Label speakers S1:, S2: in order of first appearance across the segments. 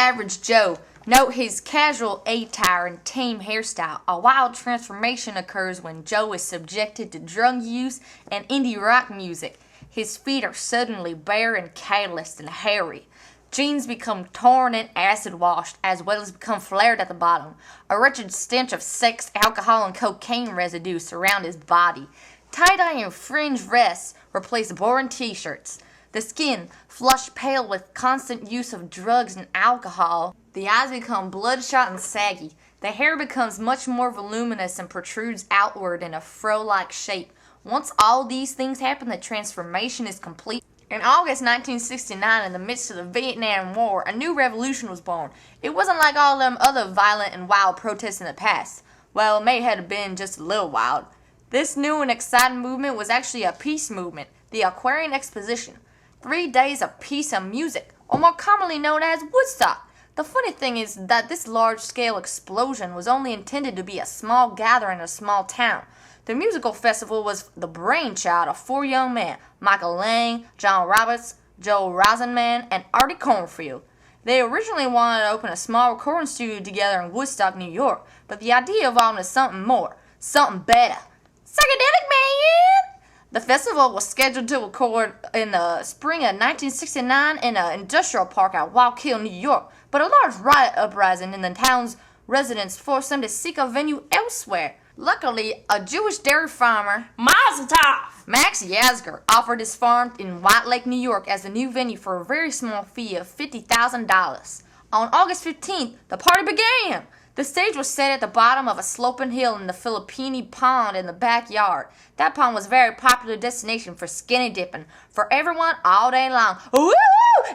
S1: average Joe. Note his casual attire and tame hairstyle. A wild transformation occurs when Joe is subjected to drug use and indie rock music. His feet are suddenly bare and calloused and hairy. Jeans become torn and acid-washed, as well as become flared at the bottom. A wretched stench of sex, alcohol, and cocaine residue surround his body. Tie-dye and fringe vests replace boring t-shirts. The skin, flushed pale with constant use of drugs and alcohol. The eyes become bloodshot and saggy. The hair becomes much more voluminous and protrudes outward in a fro-like shape. Once all these things happen, the transformation is complete. In August 1969, in the midst of the Vietnam War, a new revolution was born. It wasn't like all them other violent and wild protests in the past. Well, it may have been just a little wild. This new and exciting movement was actually a peace movement, the Aquarian Exposition. 3 days of peace and music, or more commonly known as Woodstock. The funny thing is that this large-scale explosion was only intended to be a small gathering in a small town. The musical festival was the brainchild of 4 young men, Michael Lang, John Roberts, Joe Rosenman, and Artie Cornfield. They originally wanted to open a small recording studio together in Woodstock, New York, but the idea evolved into something more, something better. Psychedelic, man! The festival was scheduled to record in the spring of 1969 in an industrial park at Wallkill, New York, but a large riot uprising in the town's residents forced them to seek a venue elsewhere. Luckily, a Jewish dairy farmer,
S2: Mazel tov!
S1: Max Yasgur, offered his farm in White Lake, New York as a new venue for a very small fee of $50,000. On August 15th, the party began! The stage was set at the bottom of a sloping hill in the Filipini Pond in the backyard. That pond was a very popular destination for skinny dipping for everyone all day long. Woo!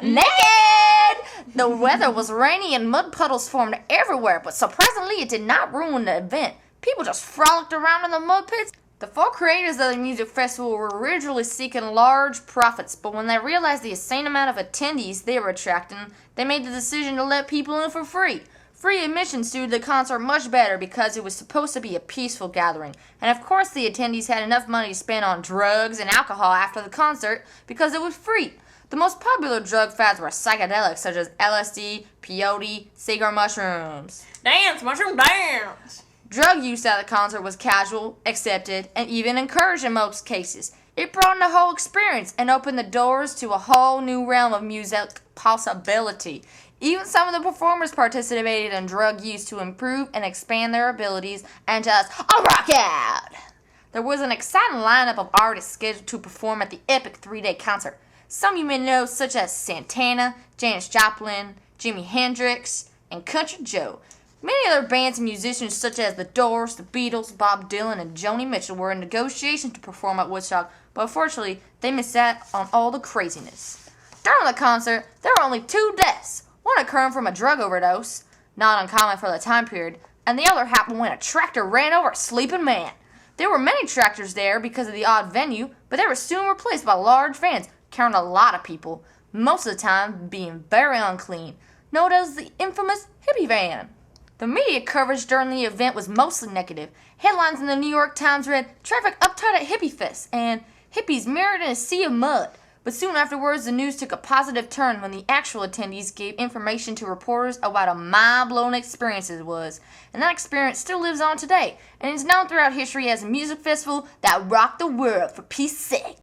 S1: Naked! The weather was rainy and mud puddles formed everywhere, but surprisingly it did not ruin the event. People just frolicked around in the mud pits. The 4 creators of the music festival were originally seeking large profits, but when they realized the insane amount of attendees they were attracting, they made the decision to let people in for free. Free admission suited the concert much better because it was supposed to be a peaceful gathering. And of course the attendees had enough money to spend on drugs and alcohol after the concert because it was free. The most popular drug fads were psychedelics such as LSD, peyote, cigar mushrooms.
S2: Dance, mushroom dance!
S1: Drug use at the concert was casual, accepted, and even encouraged in most cases. It broadened the whole experience and opened the doors to a whole new realm of music possibility. Even some of the performers participated in drug use to improve and expand their abilities and just rock out. There was an exciting lineup of artists scheduled to perform at the epic 3-day concert. Some you may know such as Santana, Janis Joplin, Jimi Hendrix, and Country Joe. Many other bands and musicians such as The Doors, The Beatles, Bob Dylan, and Joni Mitchell were in negotiations to perform at Woodstock, but unfortunately they missed out on all the craziness. During the concert, there were only 2 deaths. One occurring from a drug overdose, not uncommon for the time period, and the other happened when a tractor ran over a sleeping man. There were many tractors there because of the odd venue, but they were soon replaced by large vans carrying a lot of people, most of the time being very unclean, known as the infamous hippie van. The media coverage during the event was mostly negative. Headlines in the New York Times read, "Traffic uptight at Hippie Fest," and "Hippies mirrored in a sea of mud." But soon afterwards, the news took a positive turn when the actual attendees gave information to reporters about what a mind-blowing experience it was. And that experience still lives on today, and is known throughout history as a music festival that rocked the world for peace sake.